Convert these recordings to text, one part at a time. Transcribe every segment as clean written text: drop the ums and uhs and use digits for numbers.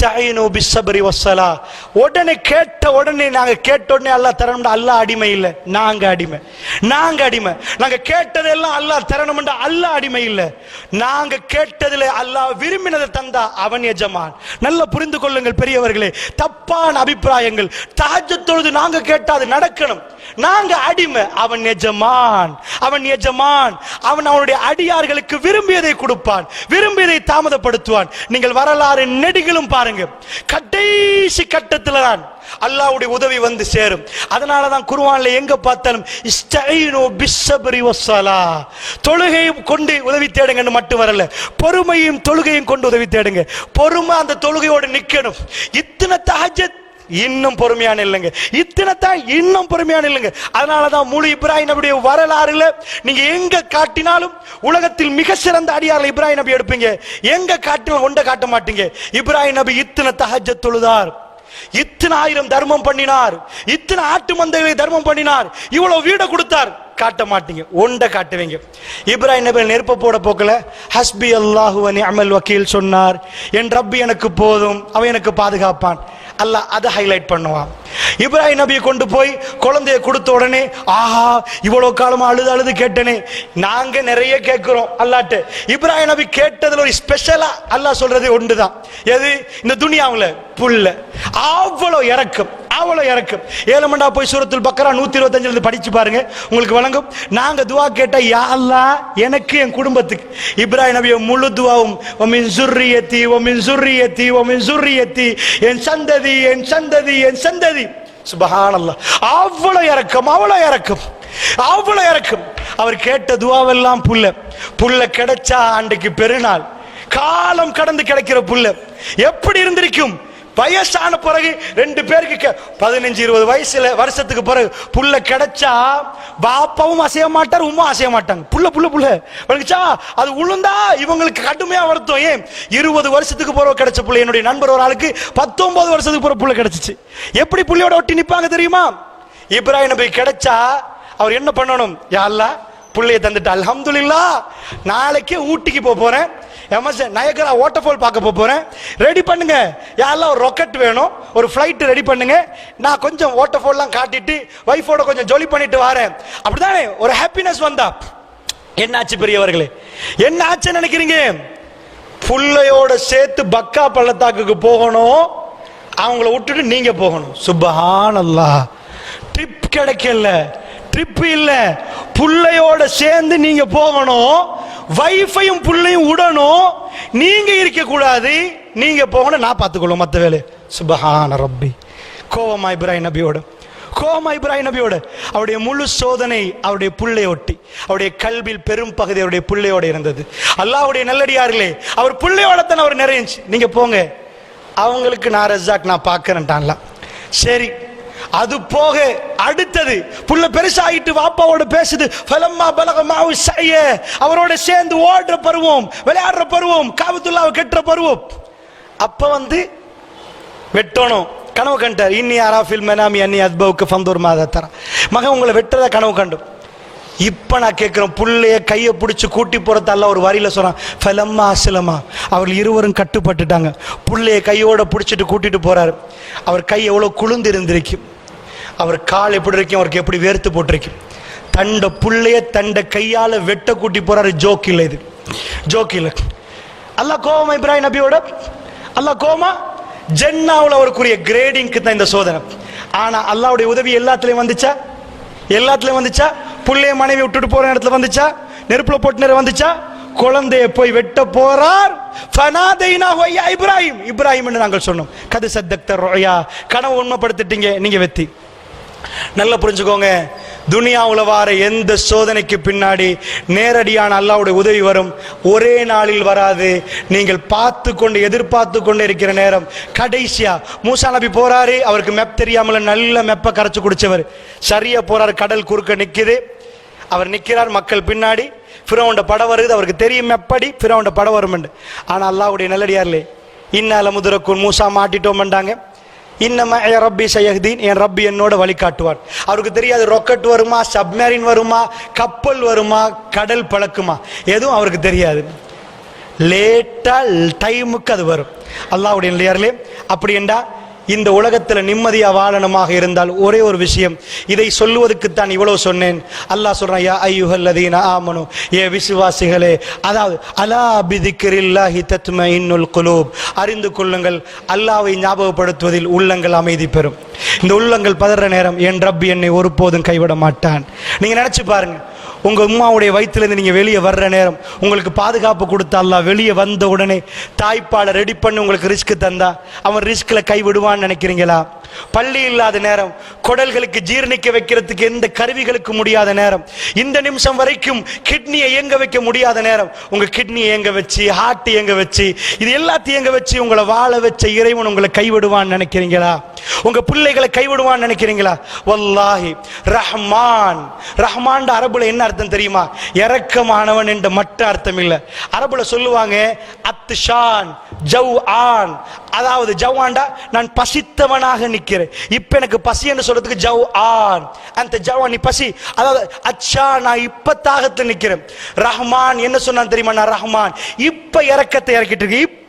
இஸ்தஈனு பிஸ்ஸப்ரி வஸ்ஸலா. உடனே கேட்ட உடனே நாங்க கேட்ட உடனே அல்லாஹ் தரணும்டா. அல்லாஹ் அடிமை இல்லை, நாங்க அடிமை. நாங்க அடிமை. நாங்க கேட்டதெல்லாம் அல்லாஹ் தரணும்டா. அல்லாஹ் அடிமை இல்லை. நாங்க கேட்டதில் அல்லாஹ் விரும்பினதை தந்தா அவன் எஜமான். நல்லா புரிந்து கொள்ளுங்கள் பெரியவர்களே. தப்பான அபிப்பிராயங்கள். தஹஜ்ஜுத் தொழுது நாங்க கேட்டா அது நடக்கணும். நாங்க அடிமை, அவன் எஜமான். அவன் எஜமான். அவன் அவனுடைய அடியார்களுக்கு விரும்பியதை கொடுப்பான், விரும்பியதை தாமதப்படுத்துவான். நீங்கள் வரலாறு நெடுகிலும் பாருங்க, கடைசி கட்டத்தில் தான் அல்லாஹ்வுடைய உதவி வந்து சேரும். அதனால தான் குர்ஆன்ல எங்க பார்த்தாலும் இஸ்தஈனு பிஸ்ஸப்ரி வஸ்ஸலா, தொழுகையும் கொண்டு உதவி தேடுங்கன்னு மட்டும் வரல, பொறுமையும் தொழுகையும் கொண்டு உதவி தேடுங்க. பொறுமை அந்த தொழுகையோடு நிக்கணும். இத்தனை தஹஜ்ஜுத் இன்னும் பொறுமையான இல்லைங்க, இத்தனைத்தான் இன்னும் பொறுமையான இல்லைங்க. அதனாலதான் முழு இப்ராஹிம் நபியுடைய வரலாறுல நீங்க எங்க காட்டினாலும் உலகத்தில் மிக சிறந்த அடியார்கள் இப்ராஹிம் நபி எடுப்பீங்க. எங்க காட்டினாலும் ஒன்றை காட்ட மாட்டீங்க. இப்ராஹிம் நபி இத்தனை தஹஜ்ஜுத் தொழுதார், இத்தனை 1000 தர்மம் பண்ணினார், இத்தனை ஆட்டு மந்தைகளை தர்மம் பண்ணினார், இவ்வளவு வீட கொடுத்தார், காட்ட மாட்டீங்க. ஒன்றை காட்டுவீங்க. இப்ராஹிம் நபி நெருப்ப போட போக்கல ஹஸ்பி அல்லாஹு வ நிஅமல் வக்கீல் சொன்னார். என் ரப்பி எனக்கு போதும், அவன் எனக்கு பாதுகாப்பான். அல்லாஹ் அதை ஹைலைட் பண்ணுவான். இப்ராஹிம் நபியை கொண்டு போய் குழந்தைய கொடுத்த உடனே ஆஹா இவ்வளவு காலமா அழுது அழுது கேட்டனே. நாங்க நிறைய கேட்கிறோம் அல்லாஹ்ட்ட. இப்ராஹிம் நபி கேட்டதுல ஒரு ஸ்பெஷலா அல்லாஹ் சொல்றது ஒன்றுதான். எது? இந்த துனியாவுல புல்ல. அவ்வளவு இறக்கம், அவ்வளவு இறக்கம். 7 மண்டா போய் சூரத்துல் பக்கரா 125 இருந்து படிச்சு பாருங்க, உங்களுக்கு வழங்கும். நாங்க துவா கேட்டா யா அல்லாஹ் எனக்கு என் குடும்பத்துக்கு. இப்ராஹிம் நபிய முழு துவாவும் வமின் ஸுர்ரியத்தி வமின் ஸுர்ரியத்தி வமின் ஸுர்ரியத்தி, என் சந்ததி என் சந்ததி என் சந்ததி. சுப்ஹானல்லாஹ். அவ்வளவு இறக்கம், அவ்வளவு இறக்கம், அவ்வளவு இறக்கம். அவர் கேட்ட துவாவெல்லாம் புல்ல. புல்ல கிடைச்சா அன்றைக்கு பெருநாள். காலம் கடந்து கிடைக்கிற புல்ல எப்படி இருந்திருக்கும்? வயசான பிறகு 2 பேருக்கு 15-20 வயசுல வருஷத்துக்கு பிறகு புல்ல கிடைச்சா பாப்பாவும் அசைய மாட்டார், உமா அசைய மாட்டாங்க. புல்ல புல்ல புல்ல வலிச்சா அது உளுந்தா இவங்களுக்கு கடுமையா வருத்தம். ஏன் 20 வருஷத்துக்கு பிறகு கிடைச்ச புல்ல. என்னுடைய நண்பர் ஒரு ஆளுக்கு 19 வருஷத்துக்கு பிறகு புல்ல கிடைச்சிச்சு. எப்படி புள்ளியோட ஒட்டி நிப்பாங்க தெரியுமா? இப்ராஹிம் நபி கிடைச்சா அவர் என்ன பண்ணணும்? யா அல்லாஹ் புள்ளைய தந்துட்டு அல்ஹம்துலில்லாஹ், நாளைக்கு ஊட்டிக்கு போறேன், நயகரா வாட்டர்ஃபால் பார்க்க போறேன், ரெடி பண்ணுங்க. யாரெல்லாம் ஒரு ராக்கெட் வேணும், ஒரு ஃபிளைட் ரெடி பண்ணுங்க, நான் கொஞ்சம் வாட்டர்ஃபால்லாம் காட்டிட்டு வைஃபோட கொஞ்சம் ஜொலி பண்ணிட்டு வரேன். அப்படிதானே ஒரு ஹாப்பினஸ் வந்தா. என்னாச்சு பெரியவர்களே? என்ன ஆச்சு நினைக்கிறீங்க? புள்ளையோட சேர்த்து பக்கா பள்ளத்தாக்குக்கு போகணும், அவங்கள விட்டுட்டு நீங்க போகணும். சுப்ஹானல்லாஹ். ட்ரிப் கிடைக்கல, ட்ரிப் இல்ல, புள்ளையோட சேர்ந்து நீங்க போகணும், வைஃபையும் புள்ளையும் விடணும், நீங்க இருக்க கூடாது, நீங்க போகணும், நான் பார்த்துக்கொள்ளும் மற்ற வேலை. சுப்ஹான ரப்பி. கோவமா இப்ராஹிம் நபியோட, கோவமா இப்ராஹிம் நபியோட. அவருடைய முழு சோதனை அவருடைய புள்ளையொட்டி. அவருடைய கல்வியில் பெரும் பகுதி அவருடைய புள்ளையோட இருந்தது. அல்லாஹ்வுடைய நல்லடியார்களே, அவர் புள்ளையோட தான் அவர் நிறைஞ்சி. நீங்க போங்க, அவங்களுக்கு நான் ரஸாக் நான் பார்க்கறேன்டான்ல. சரி, அது போக அடுத்தது புள்ள பெருசாயிட்டு வாப்பாவோட பேசுது. ஃபலம்மா பலக மாவு ஸய, அவரோட சேர்ந்து ஓடுற பருவம், விளையாடுற பருவம், காபத்துல்லாஹ் கெட்டுற பருவம். அப்ப வந்து வெட்டணும் கனவு கண்டார். இன்னி அராஃபில் மனாமி அன்னி அத்பவுக்கு ஃபந்தூர் மாதா தரா. மகன் உங்களை வெட்டுறதா கனவு கண்டு. இப்ப நான் கேட்கிறேன், புள்ளைய கையை பிடிச்சி கூட்டி போறதால ஒரு வரியில சொல்றான், ஃபலம்மா அஸ்லமா, அவர்கள் இருவரும் கட்டுப்பட்டுட்டாங்க. புள்ளைய கையோட பிடிச்சிட்டு கூட்டிட்டு போறாரு. அவர் கை எவ்வளவு குளிர்ந்து இருந்திருக்கும், அவர் கால் எப்படி இருக்கும், அவருக்கு எப்படி வேர்த்து போட்டிருக்கும். தண்ட புள்ளைய தண்ட கையால வெட்ட கூட்டி போறாரு. ஜோக் இல்லை, இது ஜோக் இல்லை. அல்லாஹ் கோவமா இப்ராஹிம் நபியோட? அல்லாஹ் கோவமா? ஜன்னாவுல அவருக்குரிய கிரேடிங்க்கு தான் இந்த சோதனை. ஆனா அல்லாஹ்வுடைய உதவி எல்லாத்துலயும் வந்துச்சா? எல்லாத்துலயும் வந்துச்சா? புள்ளைய மனைவி விட்டுட்டு போற இடத்துல வந்துச்சா? நெருப்புல போட்டு நேரம் வந்துச்சா? குழந்தைய போய் வெட்ட போறார். ஃபனாதைனாஹு யா இப்ராஹிம், இப்ராஹிம் என்று நாங்கள் சொன்னோம். கது சத்தக்த ருயா, கனவு உண்மைப்படுத்திட்டீங்க, நீங்க வெத்தி. நல்லா புரிஞ்சுக்கோங்க, துனியாவுல வார எந்த சோதனைக்கு பின்னாடி நேரடியான அல்லாஹ்வுடைய உதவி வரும். ஒரே நாளில் வராது. நீங்கள் பார்த்து கொண்டு எதிர்பார்த்து கொண்டு இருக்கிற நேரம். கடைசியா மூசா நபி போறாரு. அவருக்கு மெப் தெரியாமல நல்ல மெப்ப கரைச்சு குடிச்சவர். சரியா போறாரு, கடல் குறுக்க நிக்குது. அவர் நிக்கிறார், மக்கள் பின்னாடி. ஃபிரௌன்ட படம் வருது, அவருக்கு தெரியும் எப்படி ஃபிரௌன்ட படம் வரும். ஆனா அல்லாஹ்வுடைய நல்லடியார்களே, இன்னால முதரக்குன் மூசா மாட்டிட்டோம்ண்டாங்க. இன்னமா ரப்பி சயஹ்தீன், என் ரப்பி என்னோட வழிகாட்டுவார். அவருக்கு தெரியாது ராக்கெட் வருமா, சப்மரீன் வருமா, கப்பல் வருமா, கடல் பழக்குமா, எதுவும் அவருக்கு தெரியாது. லேட்டா டைமுக்கு அது வரும். அல்லாஹ்வுடைய நல்லடியார்களே, அப்படி என்றா இந்த உலகத்தில் நிம்மதியா வாழணுமாக இருந்தால் ஒரே ஒரு விஷயம், இதை சொல்லுவதற்குத்தான் இவ்வளவு சொன்னேன். அல்லாஹ் சொல்றான், யா அய்யுஹல்லதீன ஆமனு, ஏ விசுவாசிகளே, அதாவது அலா பிதிக்ரில்லாஹி தத்மஇன்னுல் குலூப், அறிந்து கொள்ளுங்கள், அல்லாஹ்வை ஞாபகப்படுத்துவதில் உள்ளங்கள் அமைதி பெறும். இந்த உள்ளங்கள் பதற நேரம் என் ரப் என்னை ஒருபோதும் கைவிட மாட்டான். நீங்க நினைச்சு பாருங்க, உங்க அம்மாவுடைய வயிற்றிலிருந்து நீங்க வெளியே வர்ற நேரம் உங்களுக்கு பாதுகாப்பு கொடுத்தா அல்லாஹ் வெளியே வந்த உடனே தாய்ப்பாலை ரெடி பண்ணி உங்களுக்கு ரிஸ்க் தந்தா அவன் ரிஸ்க்ல கை விடுவான்னு நினைக்கிறீங்களா? பள்ளி இல்லாத நேரம், குடல்களுக்கு ஜீரணிக்க வைக்கிறதுக்கு எந்த கருவிகளுக்கு முடியாத நேரம், இந்த நிமிஷம் வரைக்கும் கிட்னியை இயங்க வைக்க முடியாத நேரம், உங்க கிட்னியை இயங்க வச்சு, ஹார்ட் இயங்க வச்சு, இது எல்லாத்தையும் இயங்க வச்சு உங்களை வாழ வச்ச இறைவன் உங்களை கைவிடுவான்னு நினைக்கிறீங்களா? உங்க பிள்ளைகளை கைவிடுவான்னு நினைக்கிறீங்களா? வல்லாஹி ரஹ்மான், ரஹ்மான் அரபுல என்ன அர்த்தம் தெரியுமா? இரக்கமானவன் என்ற மற்ற அர்த்தம் இல்ல. அரபுல சொல்லுவாங்க அத்ஷான் ஜவ்ஆன், அதாவது ஜவ்ஆன்டா நான் பசித்தவனாக நிக்கிறேன், இப்ப எனக்கு பசி என்று சொல்றதுக்கு ஜவ்ஆன், அந்த ஜவ்ஆன் நீ பசி, அதாவது அச்சா நான் இப்ப தாகத்துல நிக்கிறேன். ரஹ்மான் என்ன சொன்னான் தெரியுமா? நான் ரஹ்மான் இப்ப இரக்கத்தை இறக்கிட்டு இருக்கு, இப்ப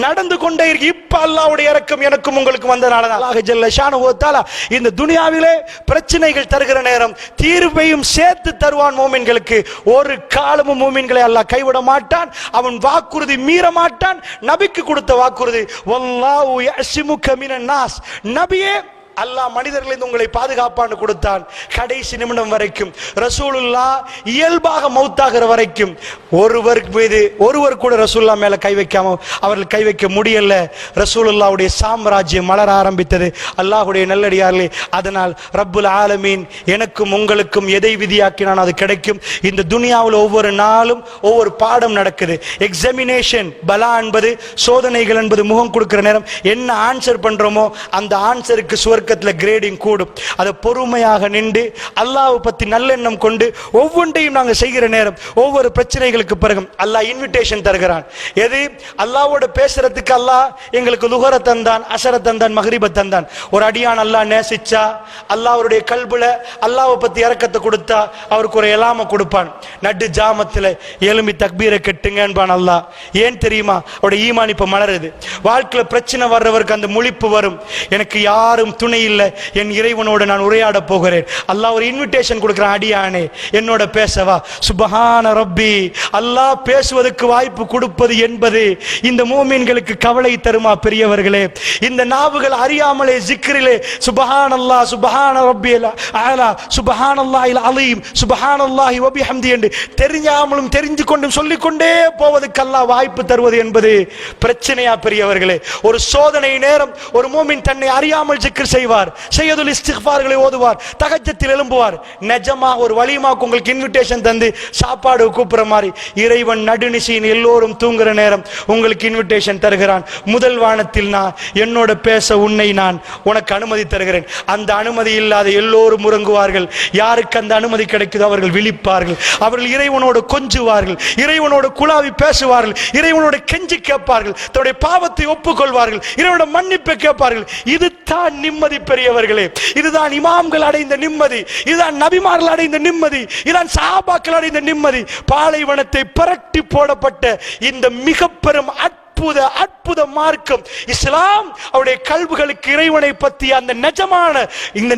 நடந்து கொண்டே இருக்கு, இப்ப அல்லாஹ்வுடைய இரக்கம் எனக்கும் உங்களுக்கு வந்தனால அல்லாஹ் ஜல்ல ஷானஹு வ தஆலா இந்த துனியாவிலே பிரச்சனைகள் தருகிற நேரம் தீர்வையும் சேர்த்து தருவான் மூமின்களுக்கு. ஒரு காலமும் மூமின்களை அல்லாஹ் கைவிட மாட்டான், அவன் வாக்குறுதி மீற மாட்டான். நபிக்கு கொடுத்த வாக்குறுதி, வல்லாஹு யஸ்முக மினன் நாஸ், நபியே அல்லாஹ் மனிதர்களிலிருந்து உங்களை பாதுகாப்பான்னு கொடுத்தான். கடைசி நிமிடம் வரைக்கும் ரசூலுல்லாஹ் இயல்பாக மௌத்தாகிற வரைக்கும் ஒருவர் கூட ரசூலுல்லாஹ் மேல கை வைக்காம அவர்கள் கை வைக்க முடியல. ரசூலுல்லாஹ்வுடைய சாம்ராஜ்யம் மலர ஆரம்பித்தது. அல்லாஹ்வுடைய நல்லடியார்களே, அதனால் ரப்புல் ஆலமீன் எனக்கும் உங்களுக்கும் எதை விதியாக்கினான் அது கிடைக்கும். இந்த துனியாவில் ஒவ்வொரு நாளும் ஒவ்வொரு பாடம் நடக்குது. எக்ஸாமினேஷன், பலா என்பது சோதனைகள் என்பது முகம் கொடுக்கிற நேரம் என்ன ஆன்சர் பண்றோமோ அந்த ஆன்சருக்கு சுவர்க்க கிரேடிங் கூடும். அதை பொறுமையாக நின்று அல்லாஹ்வை பத்தி நல்லெண்ணம் கொண்டு ஒவ்வொன்றையும் நாங்கள் செய்கிற நேரம் ஒவ்வொரு பிரச்சனைகளுக்கு பிறகு அல்லாஹ் இன்விடேஷன் தருகிறான். எது? அல்லாஹ்வோட பேசுறதுக்கு அல்லாஹ் எங்களுக்கு லுஹர தந்தான், அசர தந்தான், மக்ரிப தந்தான். ஒரு அடியான் அல்லாஹ் நேசிச்சா அல்லாஹ்வுடைய கல்புல அல்லாஹ்வை பத்தி இரக்கத்தை கொடுத்தா அவருக்கு ஒரு எலாம கொடுப்பான். நடு ஜாமத்துல எழும்பி தக்பீரை கட்டுங்க என்பான் அல்லாஹ். ஏன் தெரியுமா? அவருடைய ஈமான் இப்ப மலருது. வாழ்க்கையில பிரச்சனை வர்றவருக்கு அந்த முழிப்பு வரும், எனக்கு யாரும் துணை இல்லை, என் இறைவனோடு நான் உரையாட போகிறேன். அல்லாஹ் ஒரு இன்விடேஷன் கொடுக்கிறான், அடியானே என்னோட பேசவா. சுபஹான ரப்பி, அல்லாஹ் பேசுவதற்கு வாய்ப்பு கொடுப்பது என்பது இந்த மூமின்களுக்கு கவலை தருமா பெரியவர்களே? இந்த நாவுகள் அறியாமலே ஜிக்ரிலே சுபஹானல்லாஹ் சுபஹான ரப்பில் அலா சுபஹானல்லாஹில் அலீம் சுபஹானல்லாஹி வ பிஹம்தி என்று தெரியாமலும் தெரிந்து கொண்டும் சொல்லிக்கொண்டே போவதற்கு அல்லாஹ் வாய்ப்பு தருவது என்பது பிரச்சனையா பெரியவர்களே? ஒரு சோதனை நேரம் ஒரு மூமின் தன்னை அறியாமல் ஜிக்ர் செய்வார், செய்யதுல் இஸ்திக்ஃபார்களை ஓதுவார், தஹஜ்ஜத்தில் எழும்புவார். நிஜமா ஒரு வலிமாக்கு உங்களுக்கு இன்விடேஷன் தந்து சாப்பாடு கூப்பிடுற மாதிரி இறைவன் நடுநிசையின் எல்லோரும் தூங்குற நேரம் உங்களுக்கு இன்விடேஷன் தருகிறான். முதல் வானத்தில் நான் என்னோட பேச உன்னை நான் உனக்கு அனுமதி தருகிறேன். அந்த அனுமதி இல்லாத எல்லோரும் உறங்குவார்கள். யாருக்கு அந்த அனுமதி கிடைக்குதோ அவர்கள் விழிப்பார்கள், அவர்கள் இறைவனோடு கொஞ்சுவார்கள், இறைவனோடு குழாவி பேசுவார்கள், இறைவனோடு கெஞ்சி கேட்பார்கள், தன்னுடைய பாவத்தை ஒப்புக்கொள்வார்கள், இறைவனோட மன்னிப்பை கேட்பார்கள். இதுதான் நிம்மதி பெரியவர்களே, இதுதான் இமாம்கள் அடைந்த நிம்மதி, இதுதான் நபிமார்கள் அடைந்த நிம்மதி, இதுதான் சஹாபாக்கள் அடைந்த நிம்மதி. பாலைவனத்தை புரட்டி போடப்பட்ட இந்த மிக பெரும் அற்புத மார்க்கம் இஸ்லாம் அவருடைய கல்விகளுக்கு இறைவனை பற்றி அந்த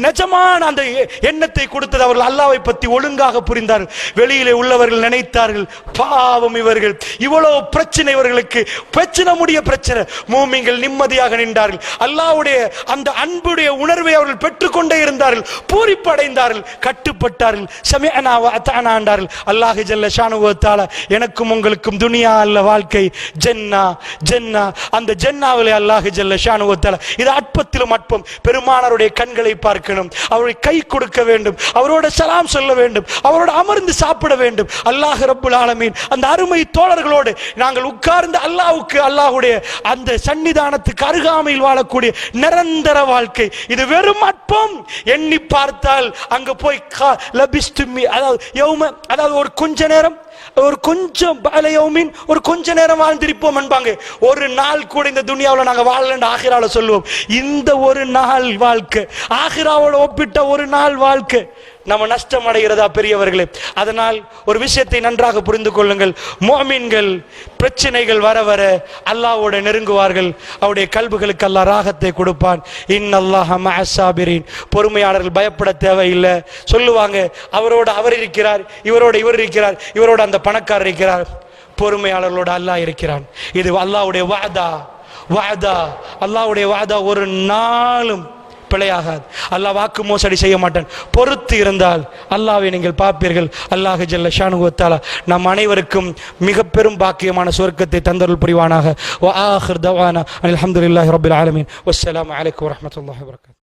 நிஜமான அந்த எண்ணத்தை கொடுத்தது. அவர்கள் அல்லாஹ்வை பற்றி ஒழுங்காக புரிந்தார்கள். வெளியிலே உள்ளவர்கள் நினைத்தார்கள், பாவம் இவர்கள், இவ்வளவு பிரச்சனை இவர்களுக்கு, பிரச்சனை முடிய பிரச்சனை. மூமின்கள் நிம்மதியாக நின்றார்கள். அல்லாஹ்வுடைய அந்த அன்புடைய உணர்வை அவர்கள் பெற்றுக்கொண்டே இருந்தார்கள், பூரிப்படைந்தார்கள், கட்டுப்பட்டார்கள், சமிஅனா வ அத்தஅனா என்றார்கள். அல்லாஹ் ஜல்ல ஷானஹு வ தஆலா எனக்கும் உங்களுக்கும் துனியா அல்ல வாழ்க்கை, ஜன்னா ஜன்னா, அந்த ஜன்னாவிலே அல்லாஹ் ஜல்ல ஷானஹு வ தஆலா இது அற்பத்திலும் அற்பம். பெருமானாருடைய கண்களை பார்க்கணும், அவருடைய கை கொடுக்க வேண்டும், அவரோட சலாம் சொல்ல வேண்டும், அவரோட அமர்ந்து சாப்பிட வேண்டும். அல்லாஹ் ரப்புல் ஆலமீன் அந்த அருமை தோழர்களோடு நாங்கள் உட்கார்ந்து அல்லாஹ்வுடைய அந்த சன்னிதானத்துக்கு அருகாமையில் வாழக்கூடிய நிரந்தர வாழ்க்கை. இது வெறும் அற்பம். எண்ணி பார்த்தால் அங்க போய் அதாவது ஒரு கொஞ்ச நேரம், ஒரு கொஞ்சம் ஒரு கொஞ்ச நேரம் வாழ்ந்திருப்போம் என்பாங்க. ஒரு நாள் கூட இந்த துனியாவில் நாங்க வாழலன்னு ஆகிரால சொல்லுவோம். இந்த ஒரு நாள் வாழ்க்கை, ஆகிராவோட ஒப்பிட்ட ஒரு நாள் வாழ்க்கை நம்ம நஷ்டம் அடைகிறதா பெரியவர்களே? அதனால் ஒரு விஷயத்தை நன்றாக புரிந்து கொள்ளுங்கள். முஃமின்கள் பிரச்சனைகள் வர வர அல்லாஹ்வோட நெருங்குவார்கள். அவருடைய கல்புகளுக்கு அல்லாஹ் ராகத்தை கொடுப்பான். இன்னல்லாஹ மஅஸ் ஸாபிரீன். பொறுமையாளர்கள் பயப்பட தேவையில்லை. சொல்லுவாங்க, அவரோட அவர் இருக்கிறார், இவரோட இவர் இருக்கிறார், இவரோட அந்த பணக்காரர் இருக்கிறார். பொறுமையாளர்களோட அல்லாஹ் இருக்கிறான். இது அல்லாஹ்வுடைய வஅதா. அல்லாஹ்வுடைய வஅதா ஒரு நாளும் பிழையாகாது. அல்லாஹ் வாக்கு மோசடி செய்ய மாட்டான். பொறுத்து இருந்தால் அல்லாஹ்வை நீங்கள் பார்ப்பீர்கள். அல்லாஹ் ஜல்ல ஷானுஹு வ தஆலா நம் அனைவருக்கும் மிக பெரும் பாக்கியமான சொர்க்கத்தை தந்தருள் புரிவானாக. வ ஆகிர் தவானா அல்ஹம்துலில்லாஹி ரப்பில் ஆலமீன். வஸ்ஸலாமு அலைக்கும் வரஹ்மத்துல்லாஹி வபரகாத்துஹு.